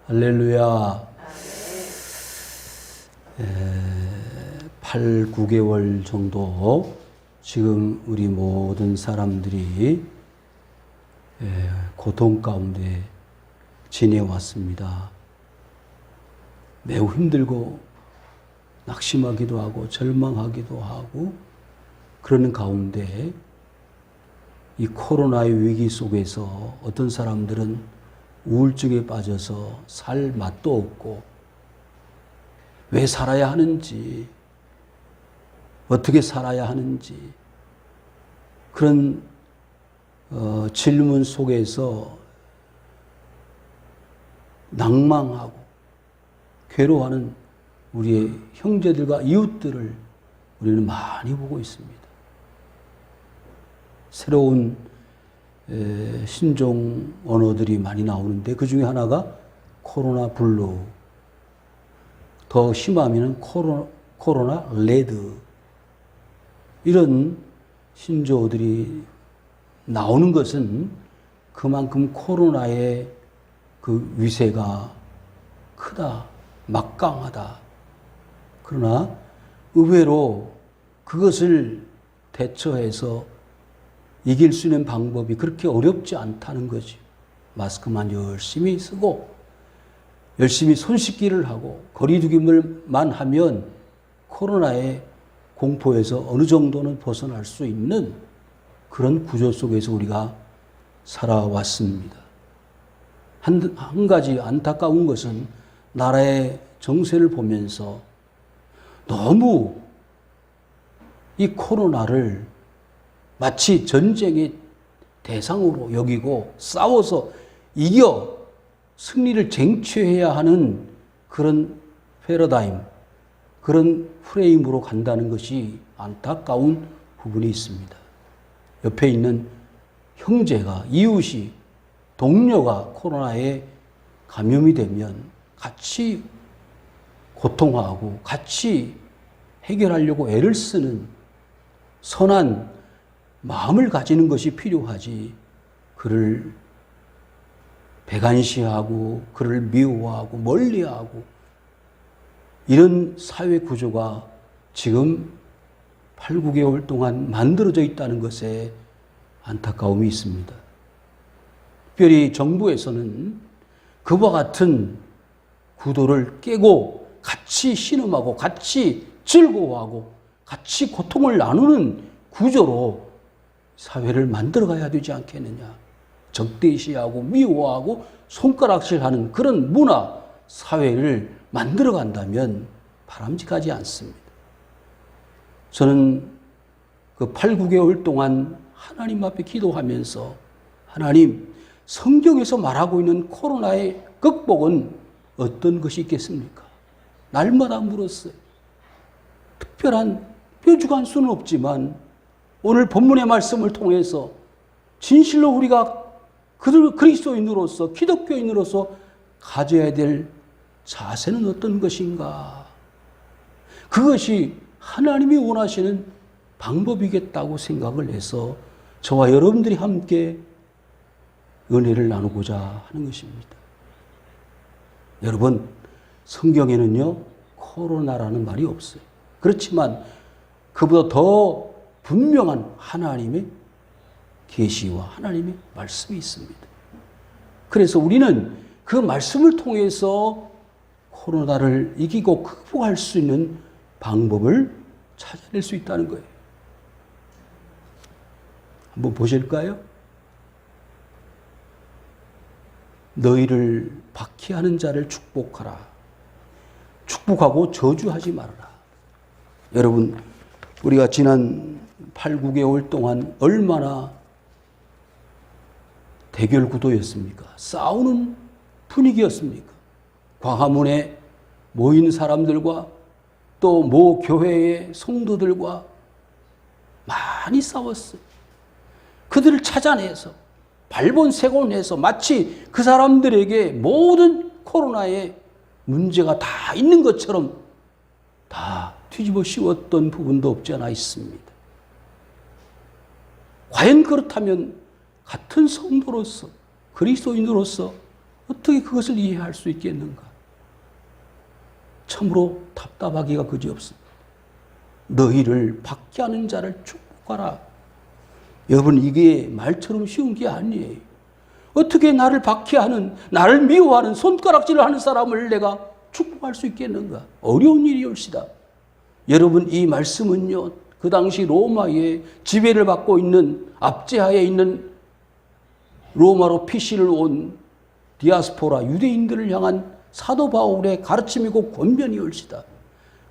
할렐루야. 8, 9개월 정도 지금 우리 모든 사람들이 고통 가운데 지내왔습니다. 매우 힘들고 낙심하기도 하고 절망하기도 하고 그러는 가운데 이 코로나의 위기 속에서 어떤 사람들은 우울증에 빠져서 살 맛도 없고 왜 살아야 하는지, 어떻게 살아야 하는지 그런 질문 속에서 낭망하고 괴로워하는 우리의 형제들과 이웃들을 우리는 많이 보고 있습니다. 새로운 신종 언어들이 많이 나오는데 그 중에 하나가 코로나 블루, 더 심하면 코로나 레드, 이런 신조어들이 나오는 것은 그만큼 코로나의 그 위세가 크다, 막강하다. 그러나 의외로 그것을 대처해서 이길 수 있는 방법이 그렇게 어렵지 않다는 거지. 마스크만 열심히 쓰고 열심히 손 씻기를 하고 거리두기만 하면 코로나의 공포에서 어느 정도는 벗어날 수 있는 그런 구조 속에서 우리가 살아왔습니다. 한 가지 안타까운 것은 나라의 정세를 보면서 너무 이 코로나를 마치 전쟁의 대상으로 여기고 싸워서 이겨 승리를 쟁취해야 하는 그런 패러다임, 그런 프레임으로 간다는 것이 안타까운 부분이 있습니다. 옆에 있는 형제가, 이웃이, 동료가 코로나에 감염이 되면 같이 고통하고 같이 해결하려고 애를 쓰는 선한 마음을 가지는 것이 필요하지, 그를 배관시하고 그를 미워하고 멀리하고 이런 사회 구조가 지금 8, 9개월 동안 만들어져 있다는 것에 안타까움이 있습니다. 특별히 정부에서는 그와 같은 구도를 깨고 같이 신음하고 같이 즐거워하고 같이 고통을 나누는 구조로 사회를 만들어가야 되지 않겠느냐. 적대시하고 미워하고 손가락질하는 그런 문화, 사회를 만들어간다면 바람직하지 않습니다. 저는 그 8, 9개월 동안 하나님 앞에 기도하면서 하나님, 성경에서 말하고 있는 코로나의 극복은 어떤 것이 있겠습니까? 날마다 물었어요. 특별한 뾰족한 수는 없지만 오늘 본문의 말씀을 통해서 진실로 우리가 그리스도인으로서, 기독교인으로서 가져야 될 자세는 어떤 것인가? 그것이 하나님이 원하시는 방법이겠다고 생각을 해서 저와 여러분들이 함께 은혜를 나누고자 하는 것입니다. 여러분, 성경에는요, 코로나라는 말이 없어요. 그렇지만 그보다 더 분명한 하나님의 계시와 하나님의 말씀이 있습니다. 그래서 우리는 그 말씀을 통해서 코로나를 이기고 극복할 수 있는 방법을 찾아낼 수 있다는 거예요. 한번 보실까요? 너희를 박해하는 자를 축복하라. 축복하고 저주하지 말아라. 여러분, 우리가 지난 8, 9개월 동안 얼마나 대결 구도였습니까? 싸우는 분위기였습니까? 광화문에 모인 사람들과 또 모 교회의 성도들과 많이 싸웠어요. 그들을 찾아내서 발본색원해서 마치 그 사람들에게 모든 코로나의 문제가 다 있는 것처럼 다 뒤집어 씌웠던 부분도 없지 않아 있습니다. 과연 그렇다면 같은 성도로서, 그리스도인으로서 어떻게 그것을 이해할 수 있겠는가? 참으로 답답하기가 그지없습니다. 너희를 박해하는 자를 축복하라. 여러분, 이게 말처럼 쉬운 게 아니에요. 어떻게 나를 박해하는, 나를 미워하는, 손가락질을 하는 사람을 내가 축복할 수 있겠는가? 어려운 일이올시다. 여러분, 이 말씀은요, 그 당시 로마의 지배를 받고 있는, 압제하에 있는 로마로 피신을 온 디아스포라 유대인들을 향한 사도 바울의 가르침이고 권면이올시다.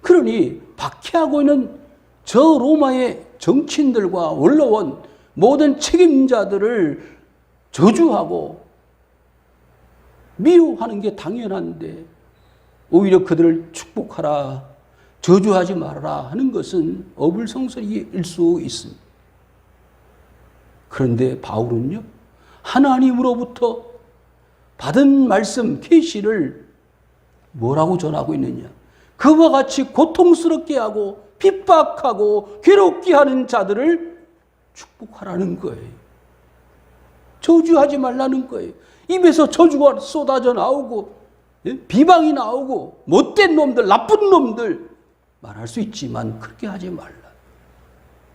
그러니 박해하고 있는 저 로마의 정치인들과 원로원, 모든 책임자들을 저주하고 미워하는 게 당연한데 오히려 그들을 축복하라, 저주하지 말아라 하는 것은 어불성설일 수 있습니다. 그런데 바울은요, 하나님으로부터 받은 말씀, 계시를 뭐라고 전하고 있느냐? 그와 같이 고통스럽게 하고 핍박하고 괴롭게 하는 자들을 축복하라는 거예요. 저주하지 말라는 거예요. 입에서 저주가 쏟아져 나오고 비방이 나오고 못된 놈들, 나쁜 놈들 말할 수 있지만 그렇게 하지 말라.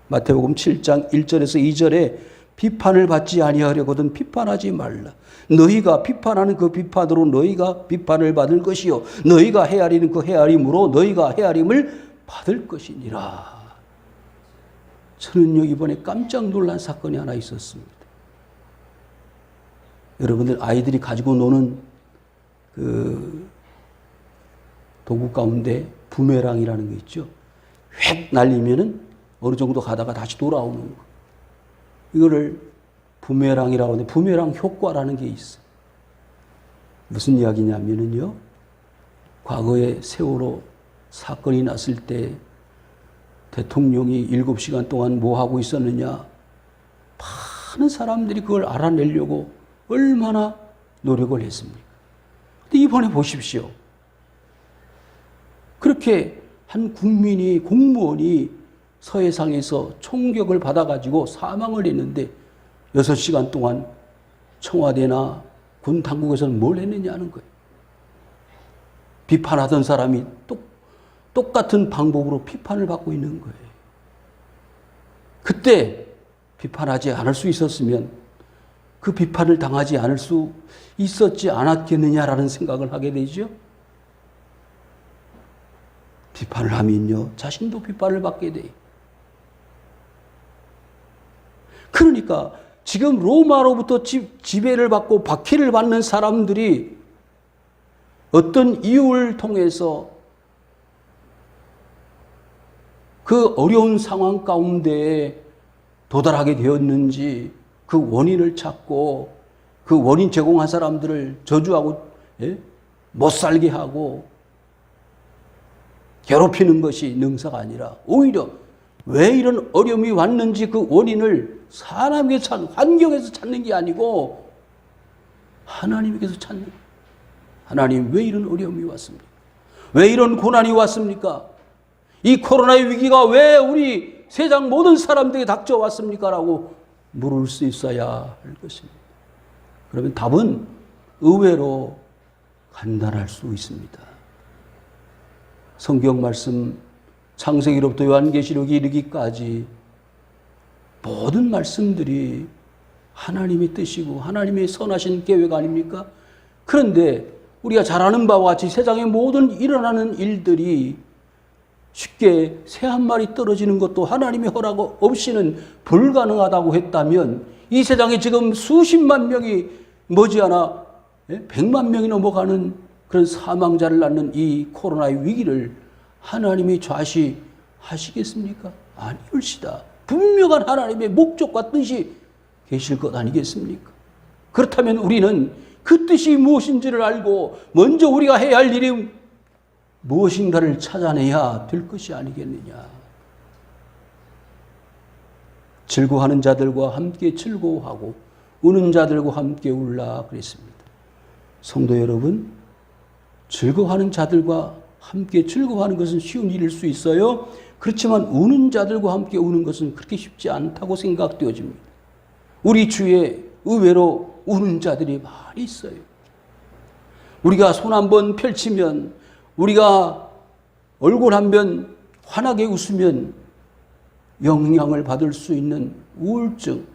마태복음 7장 1절에서 2절에 비판을 받지 아니하려거든 비판하지 말라. 너희가 비판하는 그 비판으로 너희가 비판을 받을 것이요 너희가 헤아리는 그 헤아림으로 너희가 헤아림을 받을 것이니라. 저는요, 이번에 깜짝 놀란 사건이 하나 있었습니다. 여러분들 아이들이 가지고 노는 그 도구 가운데 부메랑이라는 게 있죠. 획 날리면은 어느 정도 가다가 다시 돌아오는 거. 이거를 부메랑이라고 하는데 부메랑 효과라는 게 있어요. 무슨 이야기냐면은요, 과거에 세월호 사건이 났을 때 대통령이 7시간 동안 뭐 하고 있었느냐, 많은 사람들이 그걸 알아내려고 얼마나 노력을 했습니까? 근데 이번에 보십시오. 그렇게 한 국민이, 공무원이 서해상에서 총격을 받아가지고 사망을 했는데 6시간 동안 청와대나 군 당국에서는 뭘 했느냐는 거예요. 비판하던 사람이 똑같은 방법으로 비판을 받고 있는 거예요. 그때 비판하지 않을 수 있었으면 그 비판을 당하지 않을 수 있었지 않았겠느냐라는 생각을 하게 되죠. 비판을 하면요, 자신도 비판을 받게 돼요. 그러니까 지금 로마로부터 지배를 받고 박해를 받는 사람들이 어떤 이유를 통해서 그 어려운 상황 가운데 도달하게 되었는지 그 원인을 찾고 그 원인 제공한 사람들을 저주하고 못 살게 하고 괴롭히는 것이 능사가 아니라 오히려 왜 이런 어려움이 왔는지 그 원인을 사람에게 환경에서 찾는 게 아니고 하나님에게서 찾는 거예요. 하나님, 왜 이런 어려움이 왔습니까? 왜 이런 고난이 왔습니까? 이 코로나의 위기가 왜 우리 세상 모든 사람들에게 닥쳐왔습니까? 라고 물을 수 있어야 할 것입니다. 그러면 답은 의외로 간단할 수 있습니다. 성경 말씀 창세기로부터 요한계시록에 이르기까지 모든 말씀들이 하나님의 뜻이고 하나님의 선하신 계획 아닙니까? 그런데 우리가 잘 아는 바와 같이 세상의 모든 일어나는 일들이 쉽게 새 한 마리 떨어지는 것도 하나님의 허락 없이는 불가능하다고 했다면 이 세상에 지금 수십만 명이 머지않아 100만 명이 넘어가는 그런 사망자를 낳는 이 코로나의 위기를 하나님이 좌시하시겠습니까? 아니올시다. 분명한 하나님의 목적과 뜻이 계실 것 아니겠습니까? 그렇다면 우리는 그 뜻이 무엇인지를 알고 먼저 우리가 해야 할 일이 무엇인가를 찾아내야 될 것이 아니겠느냐. 즐거워하는 자들과 함께 즐거워하고 우는 자들과 함께 울라 그랬습니다. 성도 여러분, 즐거워하는 자들과 함께 즐거워하는 것은 쉬운 일일 수 있어요. 그렇지만 우는 자들과 함께 우는 것은 그렇게 쉽지 않다고 생각되어집니다. 우리 주위에 의외로 우는 자들이 많이 있어요. 우리가 손 한번 펼치면, 우리가 얼굴 한번 환하게 웃으면 영향을 받을 수 있는 우울증,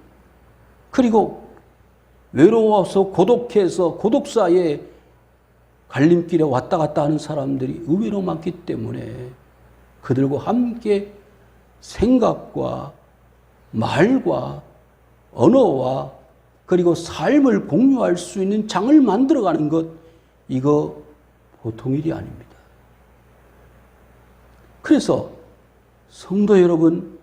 그리고 외로워서 고독해서 고독사에 갈림길에 왔다 갔다 하는 사람들이 의외로 많기 때문에 그들과 함께 생각과 말과 언어와 그리고 삶을 공유할 수 있는 장을 만들어가는 것, 이거 보통 일이 아닙니다. 그래서 성도 여러분,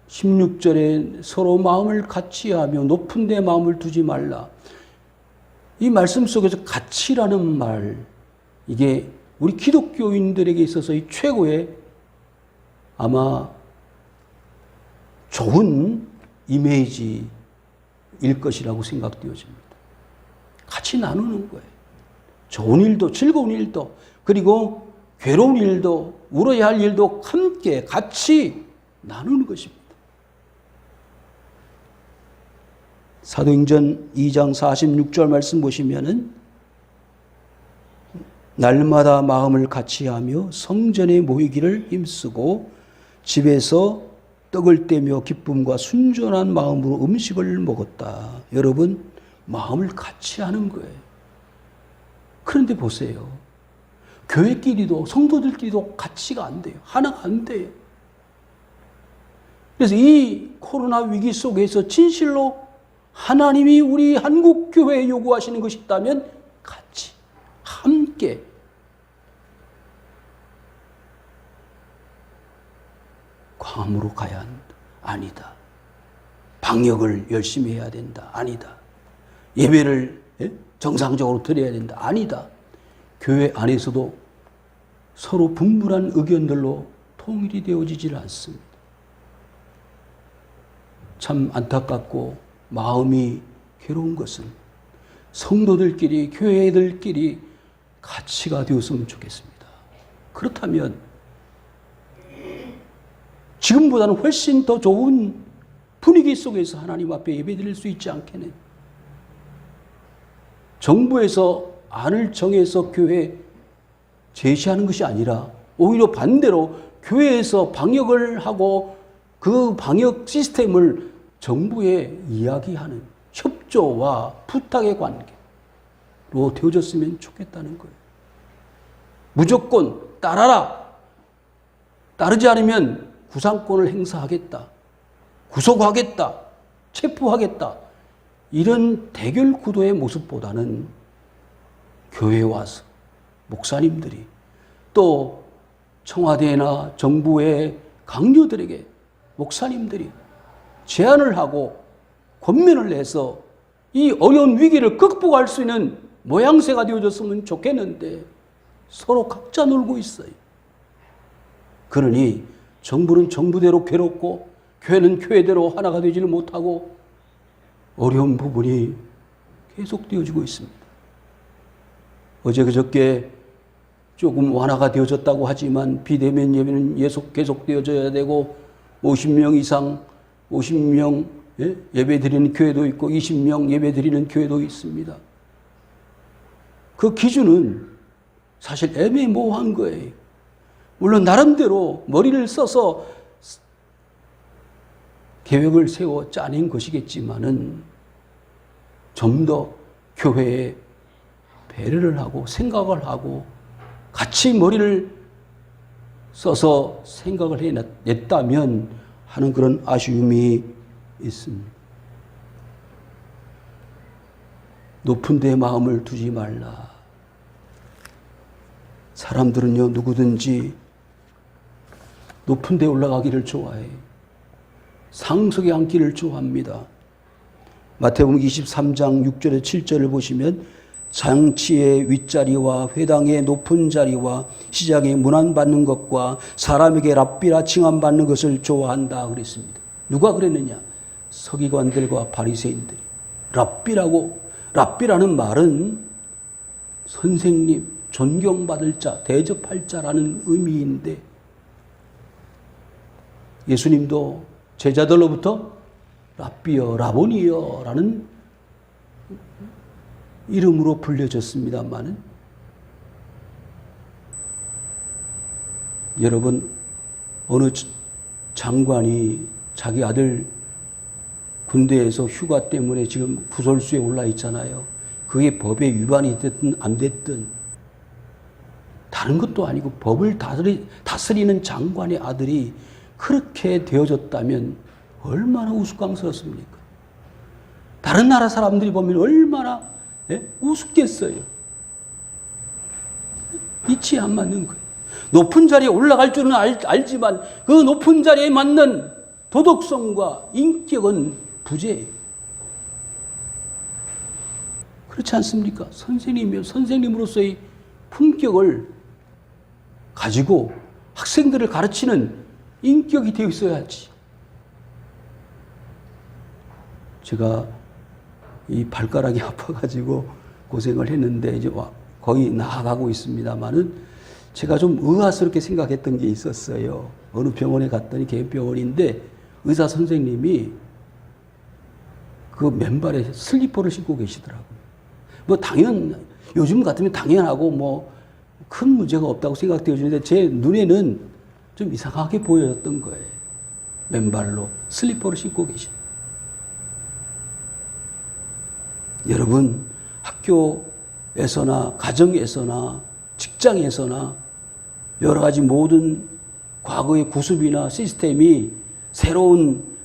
16절에 서로 마음을 같이 하며 높은 데 마음을 두지 말라. 이 말씀 속에서 같이라는 말, 이게 우리 기독교인들에게 있어서 이 최고의 아마 좋은 이미지일 것이라고 생각되어집니다. 같이 나누는 거예요. 좋은 일도, 즐거운 일도, 그리고 괴로운 일도, 울어야 할 일도 함께 같이 나누는 것입니다. 사도행전 2장 46절 말씀 보시면은 날마다 마음을 같이 하며 성전에 모이기를 힘쓰고 집에서 떡을 떼며 기쁨과 순전한 마음으로 음식을 먹었다. 여러분, 마음을 같이 하는 거예요. 그런데 보세요. 교회끼리도 성도들끼리도 같이가 안 돼요. 하나가 안 돼요. 그래서 이 코로나 위기 속에서 진실로 하나님이 우리 한국교회에 요구하시는 것이 있다면 같이 함께 광화문으로 가야 한다. 아니다. 방역을 열심히 해야 된다. 아니다. 예배를 정상적으로 드려야 된다. 아니다. 교회 안에서도 서로 분분한 의견들로 통일이 되어지질 않습니다. 참 안타깝고 마음이 괴로운 것은 성도들끼리, 교회들끼리 같이가 되었으면 좋겠습니다. 그렇다면 지금보다는 훨씬 더 좋은 분위기 속에서 하나님 앞에 예배드릴 수 있지 않겠네. 정부에서 안을 정해서 교회 제시하는 것이 아니라 오히려 반대로 교회에서 방역을 하고 그 방역 시스템을 정부에 이야기하는 협조와 부탁의 관계로 되어졌으면 좋겠다는 거예요. 무조건 따라라. 따르지 않으면 구상권을 행사하겠다. 구속하겠다. 체포하겠다. 이런 대결 구도의 모습보다는 교회에 와서 목사님들이 또 청와대나 정부의 강요들에게 목사님들이 제안을 하고 권면을 해서 이 어려운 위기를 극복할 수 있는 모양새가 되어졌으면 좋겠는데 서로 각자 놀고 있어요. 그러니 정부는 정부대로 괴롭고 교회는 교회대로 하나가 되지를 못하고 어려운 부분이 계속되어지고 있습니다. 어제 그저께 조금 완화가 되어졌다고 하지만 비대면 예배는 계속 되어져야 되고 50명 이상 50명 예배 드리는 교회도 있고 20명 예배 드리는 교회도 있습니다. 그 기준은 사실 애매모호한 거예요. 물론 나름대로 머리를 써서 계획을 세워 짜낸 것이겠지만은 좀 더 교회에 배려를 하고 생각을 하고 같이 머리를 써서 생각을 해냈다면 하는 그런 아쉬움이 있습니다. 높은 데 마음을 두지 말라. 사람들은요, 누구든지 높은 데 올라가기를 좋아해. 상석에 앉기를 좋아합니다. 마태복음 23장 6절에 7절을 보시면 장치의 윗자리와 회당의 높은 자리와 시장에 문안받는 것과 사람에게 랍비라 칭함받는 것을 좋아한다 그랬습니다. 누가 그랬느냐? 서기관들과 바리새인들이. 랍비라는 말은 선생님, 존경받을 자, 대접할 자라는 의미인데 예수님도 제자들로부터 랍비여, 라보니여 라는 이름으로 불려졌습니다만은 여러분, 어느 장관이 자기 아들 군대에서 휴가 때문에 지금 구설수에 올라 있잖아요. 그게 법에 위반이 됐든 안 됐든 다른 것도 아니고 법을 다스리는 장관의 아들이 그렇게 되어졌다면 얼마나 우스꽝스럽습니까? 다른 나라 사람들이 보면 얼마나 우습겠어요. 이치에 안 맞는 거예요. 높은 자리에 올라갈 줄은 알지만 그 높은 자리에 맞는 도덕성과 인격은 부재예요. 그렇지 않습니까? 선생님이면 선생님으로서의 품격을 가지고 학생들을 가르치는 인격이 되어 있어야지. 제가 이 발가락이 아파가지고 고생을 했는데 이제 거의 나아가고 있습니다만은 제가 좀 의아스럽게 생각했던 게 있었어요. 어느 병원에 갔더니 개인병원인데 의사 선생님이 그 맨발에 슬리퍼를 신고 계시더라고요. 요즘 같으면 당연하고 큰 문제가 없다고 생각되어지는데 제 눈에는 좀 이상하게 보였던 거예요. 맨발로 슬리퍼를 신고 계신. 여러분, 학교에서나 가정에서나 직장에서나 여러 가지 모든 과거의 구습이나 시스템이 새로운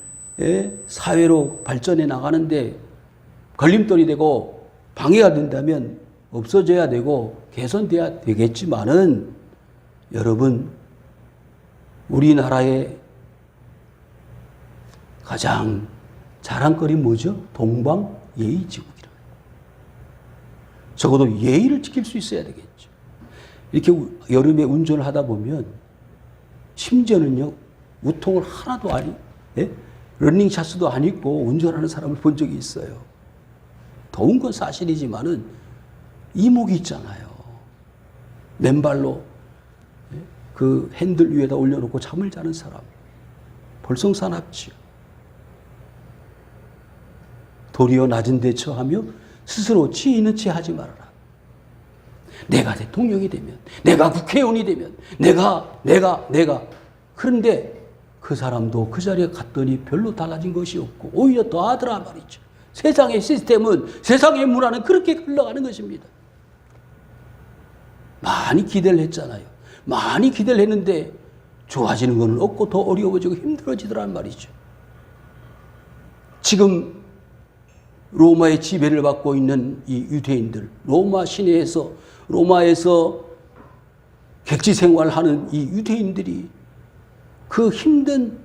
사회로 발전해 나가는데 걸림돌이 되고 방해가 된다면 없어져야 되고 개선돼야 되겠지만은 여러분, 우리나라의 가장 자랑거리 뭐죠? 동방예의지국이라. 적어도 예의를 지킬 수 있어야 되겠죠. 이렇게 여름에 운전을 하다 보면 심지어는요, 우통을 하나도 러닝샷도 안 입고 운전하는 사람을 본 적이 있어요. 더운 건 사실이지만은 이목이 있잖아요. 맨발로 그 핸들 위에다 올려놓고 잠을 자는 사람. 볼성사납지요. 도리어 낮은 데 처하며 스스로 지혜 있는 채 하지 말아라. 내가 대통령이 되면, 내가 국회의원이 되면, 내가. 그런데 그 사람도 그 자리에 갔더니 별로 달라진 것이 없고 오히려 더 하더라 말이죠. 세상의 시스템은, 세상의 문화는 그렇게 흘러가는 것입니다. 많이 기대를 했잖아요. 많이 기대를 했는데 좋아지는 건 없고 더 어려워지고 힘들어지더란 말이죠. 지금 로마의 지배를 받고 있는 이 유대인들, 로마 시내에서, 로마에서 객지 생활하는 이 유대인들이 그 힘든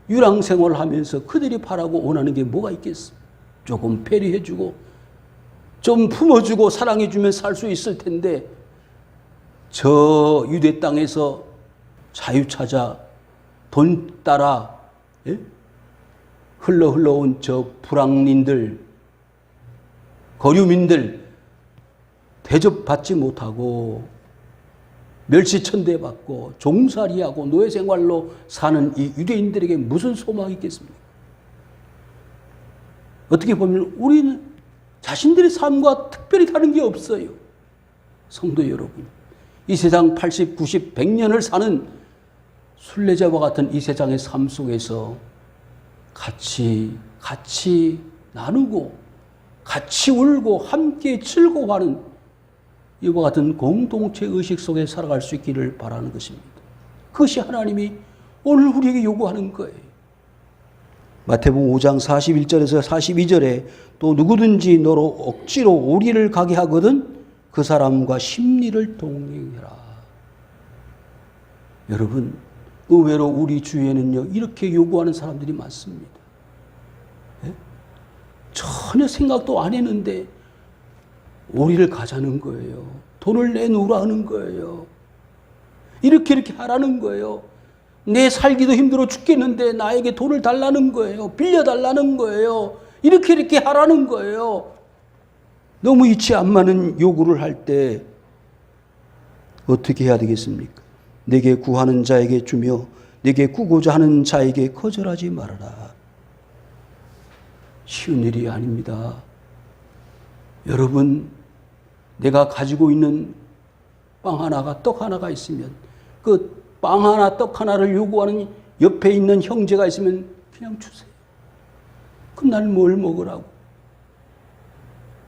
유랑 생활을 하면서 그들이 바라고 원하는 게 뭐가 있겠어? 조금 배려해주고 좀 품어주고 사랑해주면 살 수 있을 텐데 저 유대 땅에서 자유 찾아 돈 따라 흘러온 저 불황민들, 거류민들 대접받지 못하고 멸시천대받고 종살이하고 노예생활로 사는 이 유대인들에게 무슨 소망이 있겠습니까? 어떻게 보면 우리는 자신들의 삶과 특별히 다른 게 없어요. 성도 여러분, 이 세상 80, 90, 100년을 사는 순례자와 같은 이 세상의 삶 속에서 같이 나누고 같이 울고 함께 즐거워하는 이와 같은 공동체 의식 속에 살아갈 수 있기를 바라는 것입니다. 그것이 하나님이 오늘 우리에게 요구하는 거예요. 마태복음 5장 41절에서 42절에 또 누구든지 너로 억지로 오리를 가게 하거든 그 사람과 심리를 동행해라. 여러분, 의외로 우리 주위에는요, 이렇게 요구하는 사람들이 많습니다. 전혀 생각도 안 했는데 오리를 가자는 거예요. 돈을 내놓으라는 거예요. 이렇게 하라는 거예요. 내 살기도 힘들어 죽겠는데 나에게 돈을 달라는 거예요. 빌려달라는 거예요. 이렇게 하라는 거예요. 너무 이치 안 맞는 요구를 할 때 어떻게 해야 되겠습니까? 내게 구하는 자에게 주며 내게 구고자 하는 자에게 거절하지 말아라. 쉬운 일이 아닙니다. 여러분, 내가 가지고 있는 빵 하나가, 떡 하나가 있으면 그 빵 하나, 떡 하나를 요구하는 옆에 있는 형제가 있으면 그냥 주세요. 그날 뭘 먹으라고?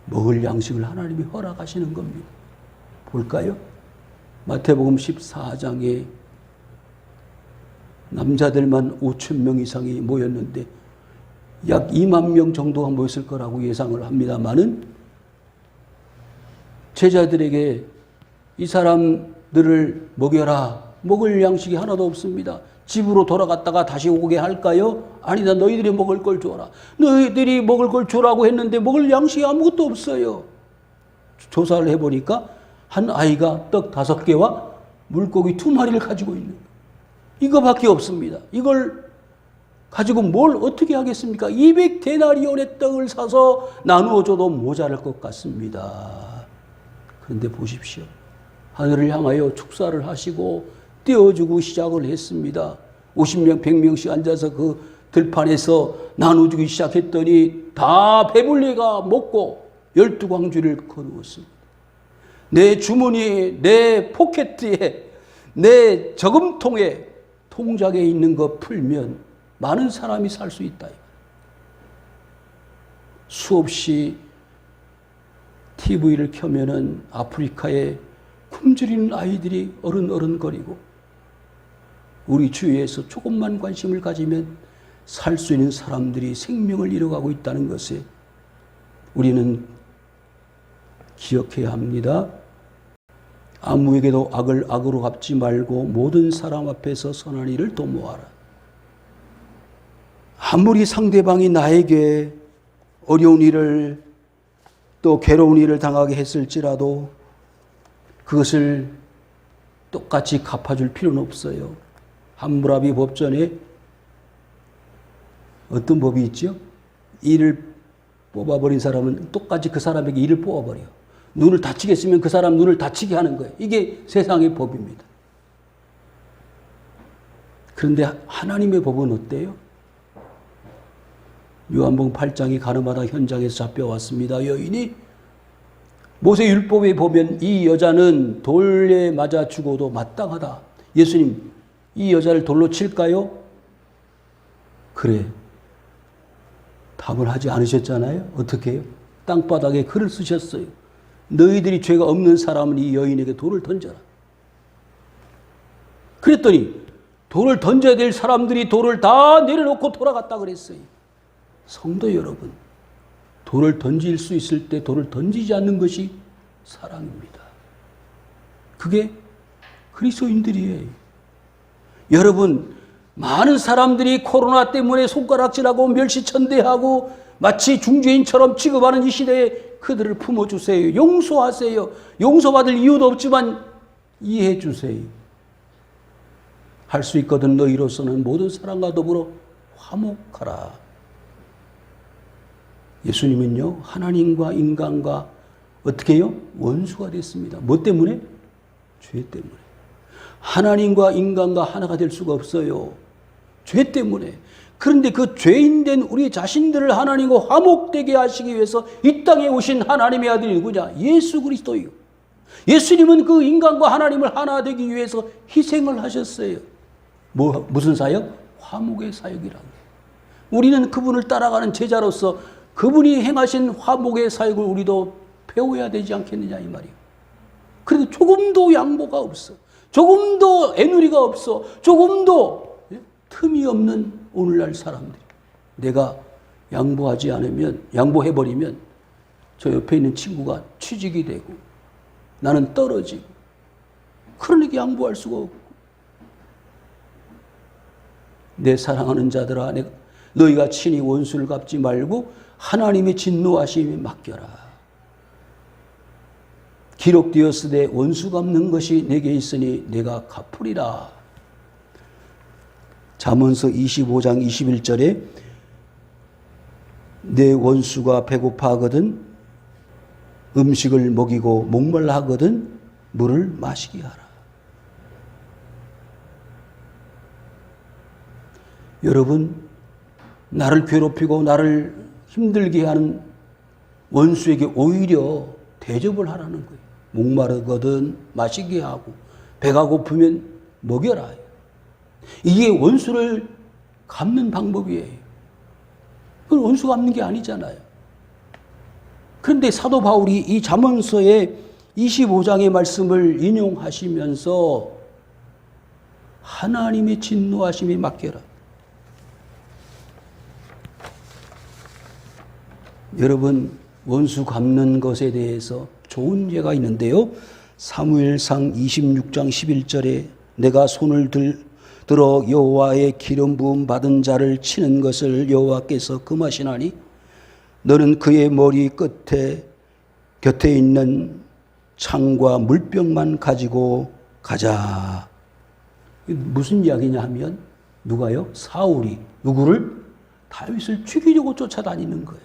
먹을 양식을 하나님이 허락하시는 겁니다. 볼까요? 마태복음 14장에 남자들만 5,000명 이상이 모였는데 약 2만 명 정도가 모였을 거라고 예상을 합니다마는 제자들에게 이 사람들을 먹여라. 먹을 양식이 하나도 없습니다. 집으로 돌아갔다가 다시 오게 할까요? 아니다. 너희들이 먹을 걸 줘라. 너희들이 먹을 걸 주라고 했는데 먹을 양식이 아무것도 없어요. 조사를 해보니까 한 아이가 떡 5개와 물고기 2마리를 가지고 있는 거예요. 이거밖에 없습니다. 이걸 가지고 뭘 어떻게 하겠습니까? 200데나리온의 떡을 사서 나누어줘도 모자랄 것 같습니다. 그런데 보십시오. 하늘을 향하여 축사를 하시고 떼어주고 시작을 했습니다. 50명, 100명씩 앉아서 그 들판에서 나눠주기 시작했더니 다 배불리가 먹고 12광주를 거두었습니다. 내 주머니에, 내 포켓에, 내 저금통에, 통장에 있는 거 풀면 많은 사람이 살 수 있다. 수없이 TV를 켜면은 아프리카에 굶주리는 아이들이 어른거리고 우리 주위에서 조금만 관심을 가지면 살 수 있는 사람들이 생명을 잃어가고 있다는 것에 우리는 기억해야 합니다. 아무에게도 악을 악으로 갚지 말고 모든 사람 앞에서 선한 일을 도모하라. 아무리 상대방이 나에게 어려운 일을 또 괴로운 일을 당하게 했을지라도 그것을 똑같이 갚아줄 필요는 없어요. 함무라비 법전에 어떤 법이 있죠? 이를 뽑아버린 사람은 똑같이 그 사람에게 이를 뽑아버려요. 눈을 다치게 했으면 그 사람 눈을 다치게 하는 거예요. 이게 세상의 법입니다. 그런데 하나님의 법은 어때요? 요한복음 8장이 가늠하다 현장에서 잡혀왔습니다. 여인이 모세율법에 보면 이 여자는 돌에 맞아 죽어도 마땅하다. 예수님, 이 여자를 돌로 칠까요? 그래. 답을 하지 않으셨잖아요. 어떻게 해요? 땅바닥에 글을 쓰셨어요. 너희들이 죄가 없는 사람은 이 여인에게 돌을 던져라. 그랬더니 돌을 던져야 될 사람들이 돌을 다 내려놓고 돌아갔다 그랬어요. 성도 여러분, 돌을 던질 수 있을 때 돌을 던지지 않는 것이 사랑입니다. 그게 그리스도인들이에요. 여러분, 많은 사람들이 코로나 때문에 손가락질하고 멸시천대하고 마치 중죄인처럼 취급하는 이 시대에 그들을 품어주세요. 용서하세요. 용서받을 이유도 없지만 이해해 주세요. 할 수 있거든 너희로서는 모든 사람과 더불어 화목하라. 예수님은요, 하나님과 인간과 어떻게 해요? 원수가 됐습니다. 뭐 때문에? 죄 때문에. 하나님과 인간과 하나가 될 수가 없어요. 죄 때문에. 그런데 그 죄인된 우리 자신들을 하나님과 화목되게 하시기 위해서 이 땅에 오신 하나님의 아들이 누구냐? 예수 그리스도예요. 예수님은 그 인간과 하나님을 하나 되기 위해서 희생을 하셨어요. 무슨 사역? 화목의 사역이라고. 우리는 그분을 따라가는 제자로서 그분이 행하신 화목의 사역을 우리도 배워야 되지 않겠느냐 이 말이에요. 그래도 조금도 양보가 없어. 조금도 애누리가 없어. 조금도 틈이 없는 오늘날 사람들이. 내가 양보하지 않으면, 양보해버리면 저 옆에 있는 친구가 취직이 되고 나는 떨어지고 그러니까 양보할 수가 없고. 내 사랑하는 자들아, 너희가 친히 원수를 갚지 말고 하나님의 진노하심에 맡겨라. 기록되었으되 원수 갚는 것이 내게 있으니 내가 갚으리라. 잠언서 25장 21절에 내 원수가 배고파하거든 음식을 먹이고 목말라 하거든 물을 마시게 하라. 여러분, 나를 괴롭히고 나를 힘들게 하는 원수에게 오히려 대접을 하라는 거예요. 목마르거든 마시게 하고 배가 고프면 먹여라. 이게 원수를 갚는 방법이에요. 그건 원수 갚는 게 아니잖아요. 그런데 사도 바울이 이 잠언서의 25장의 말씀을 인용하시면서 하나님의 진노하심에 맡겨라. 여러분, 원수 갚는 것에 대해서 좋은 예가 있는데요. 사무엘상 26장 11절에 내가 손을 들어 여호와의 기름 부음 받은 자를 치는 것을 여호와께서 금하시나니 너는 그의 머리 끝에 곁에 있는 창과 물병만 가지고 가자. 무슨 이야기냐 하면 누가요? 사울이 누구를? 다윗을 죽이려고 쫓아다니는 거예요.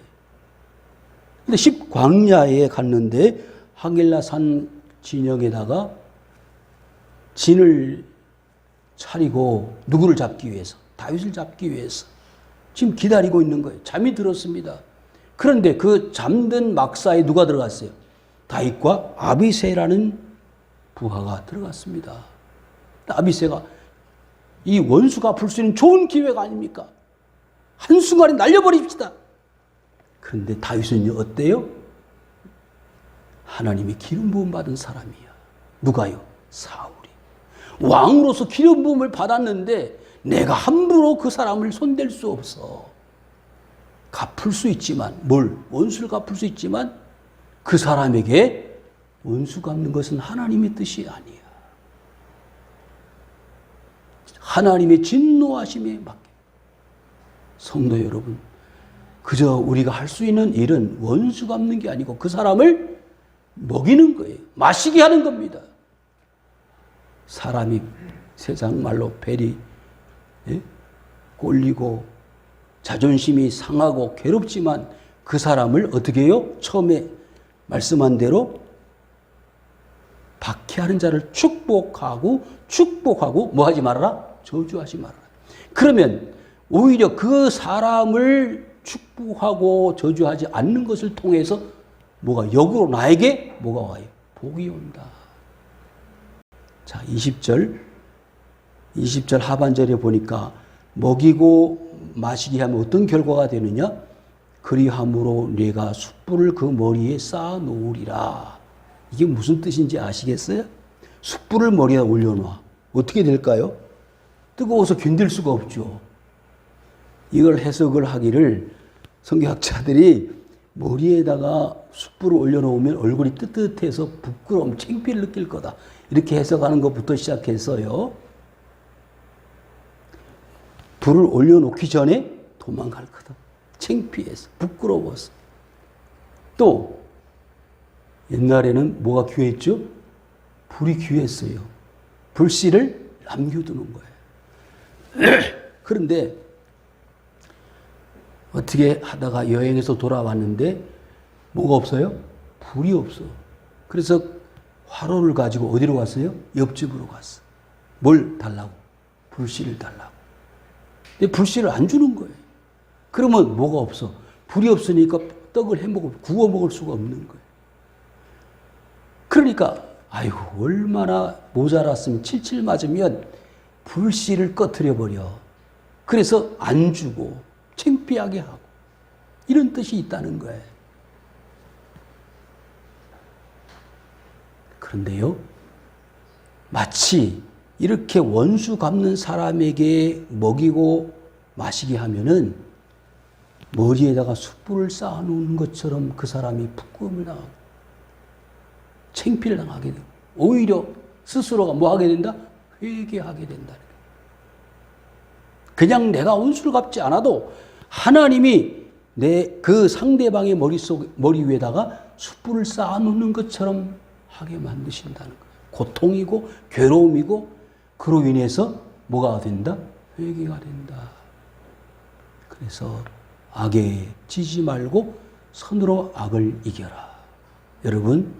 근데 광야에 갔는데 하길라산 진영에다가 진을 차리고 누구를 잡기 위해서? 다윗을 잡기 위해서 지금 기다리고 있는 거예요. 잠이 들었습니다. 그런데 그 잠든 막사에 누가 들어갔어요? 다윗과 아비새라는 부하가 들어갔습니다. 아비새가 이 원수가 갚을 수 있는 좋은 기회가 아닙니까? 한순간에 날려버립시다. 그런데 다윗은 어때요? 하나님이 기름 부음 받은 사람이야. 누가요? 사울이. 왕으로서 기름 부음을 받았는데 내가 함부로 그 사람을 손댈 수 없어. 갚을 수 있지만 원수를 갚을 수 있지만 그 사람에게 원수 갚는 것은 하나님의 뜻이 아니야. 하나님의 진노하심에 맡겨. 성도 여러분, 그저 우리가 할 수 있는 일은 원수 갚는 게 아니고 그 사람을 먹이는 거예요. 마시게 하는 겁니다. 사람이 세상 말로 벨이 꼴리고 자존심이 상하고 괴롭지만 그 사람을 어떻게 해요? 처음에 말씀한 대로 박해하는 자를 축복하고 뭐 하지 말아라? 저주하지 말아라. 그러면 오히려 그 사람을 축복하고 저주하지 않는 것을 통해서 뭐가 역으로 나에게 뭐가 와요? 복이 온다. 자, 20절 하반절에 보니까 먹이고 마시게 하면 어떤 결과가 되느냐? 그리함으로 네가 숯불을 그 머리에 쌓아 놓으리라. 이게 무슨 뜻인지 아시겠어요? 숯불을 머리에 올려놔. 어떻게 될까요? 뜨거워서 견딜 수가 없죠. 이걸 해석을 하기를 성경학자들이 머리에다가 숯불을 올려놓으면 얼굴이 뜨뜻해서 부끄러움, 창피를 느낄 거다. 이렇게 해석하는 것부터 시작해서요. 불을 올려놓기 전에 도망갈 거다. 창피해서, 부끄러워서. 또 옛날에는 뭐가 귀했죠? 불이 귀했어요. 불씨를 남겨두는 거예요. 그런데 어떻게 하다가 여행에서 돌아왔는데 뭐가 없어요? 불이 없어. 그래서 화로를 가지고 어디로 갔어요? 옆집으로 갔어. 뭘 달라고? 불씨를 달라고. 근데 불씨를 안 주는 거예요. 그러면 뭐가 없어? 불이 없으니까 떡을 구워 먹을 수가 없는 거예요. 그러니까 아이고 얼마나 모자랐으면 칠칠 맞으면 불씨를 꺼트려 버려. 그래서 안 주고 창피하게 하고 이런 뜻이 있다는 거예요. 그런데요, 마치 이렇게 원수 갚는 사람에게 먹이고 마시게 하면은 머리에다가 숯불을 쌓아놓는 것처럼 그 사람이 부끄러움을 당하고 창피를 당하게 되고 오히려 스스로가 뭐 하게 된다? 회개하게 된다. 그냥 내가 원수를 갚지 않아도 하나님이 그 상대방의 머리 위에다가 숯불을 쌓아놓는 것처럼 하게 만드신다는 거예요. 고통이고 괴로움이고 그로 인해서 뭐가 된다? 회개가 된다. 그래서 악에 지지 말고 선으로 악을 이겨라. 여러분,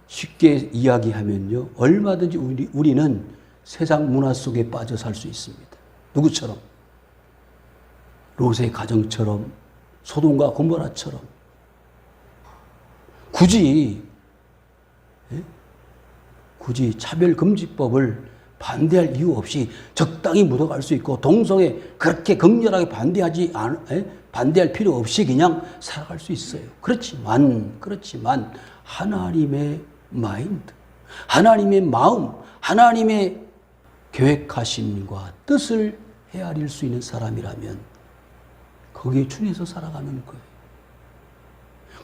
쉽게 이야기하면요, 얼마든지 우리는 세상 문화 속에 빠져 살 수 있습니다. 누구처럼? 롯의 가정처럼, 소돔과 고모라처럼. 굳이 차별금지법을 반대할 이유 없이 적당히 묻어갈 수 있고 동성애 그렇게 극렬하게 반대할 필요 없이 그냥 살아갈 수 있어요. 그렇지만 하나님의 마인드, 하나님의 마음, 하나님의 계획하심과 뜻을 헤아릴 수 있는 사람이라면 거기에 준해서 살아가는 거예요.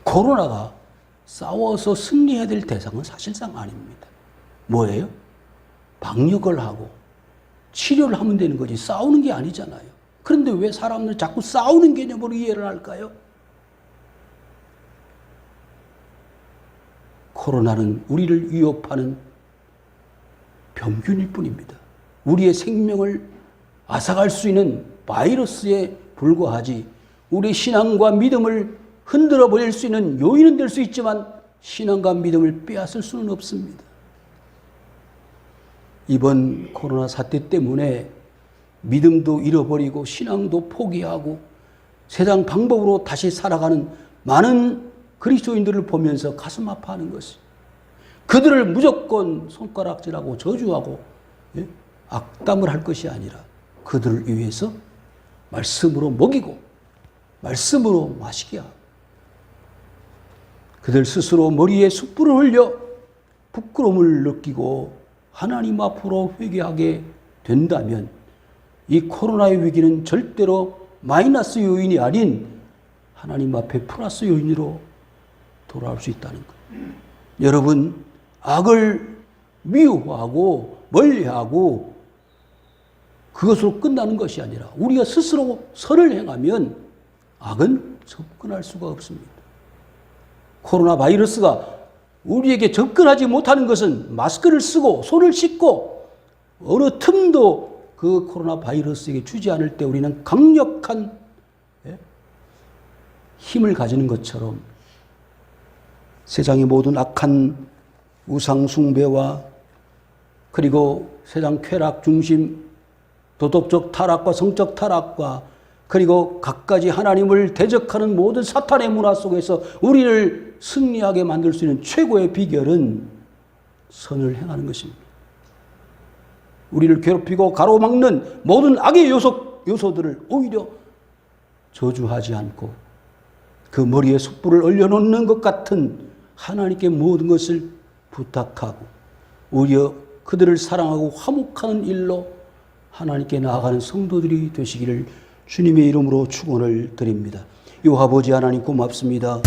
코로나가 싸워서 승리해야 될 대상은 사실상 아닙니다. 뭐예요? 방역을 하고 치료를 하면 되는 거지 싸우는 게 아니잖아요. 그런데 왜 사람들 자꾸 싸우는 개념으로 이해를 할까요? 코로나는 우리를 위협하는 병균일 뿐입니다. 우리의 생명을 앗아갈 수 있는 바이러스에 불과하지 우리의 신앙과 믿음을 흔들어 버릴 수 있는 요인은 될 수 있지만 신앙과 믿음을 빼앗을 수는 없습니다. 이번 코로나 사태 때문에 믿음도 잃어버리고 신앙도 포기하고 세상 방법으로 다시 살아가는 많은 그리스도인들을 보면서 가슴 아파하는 것이 그들을 무조건 손가락질하고 저주하고 악담을 할 것이 아니라 그들을 위해서 말씀으로 먹이고 말씀으로 마시게 하고 그들 스스로 머리에 숯불을 흘려 부끄러움을 느끼고 하나님 앞으로 회개하게 된다면 이 코로나의 위기는 절대로 마이너스 요인이 아닌 하나님 앞에 플러스 요인으로 돌아올 수 있다는 거예요. 여러분, 악을 미워하고 멀리하고 그것으로 끝나는 것이 아니라 우리가 스스로 선을 행하면 악은 접근할 수가 없습니다. 코로나 바이러스가 우리에게 접근하지 못하는 것은 마스크를 쓰고 손을 씻고 어느 틈도 그 코로나 바이러스에게 주지 않을 때 우리는 강력한 힘을 가지는 것처럼 세상의 모든 악한 우상 숭배와 그리고 세상 쾌락 중심 도덕적 타락과 성적 타락과 그리고 갖가지 하나님을 대적하는 모든 사탄의 문화 속에서 우리를 승리하게 만들 수 있는 최고의 비결은 선을 행하는 것입니다. 우리를 괴롭히고 가로막는 모든 악의 요소들을 오히려 저주하지 않고 그 머리에 숯불을 얼려놓는 것 같은 하나님께 모든 것을 부탁하고 오히려 그들을 사랑하고 화목하는 일로 하나님께 나아가는 성도들이 되시기를 주님의 이름으로 축원을 드립니다. 이 아버지 하나님 고맙습니다.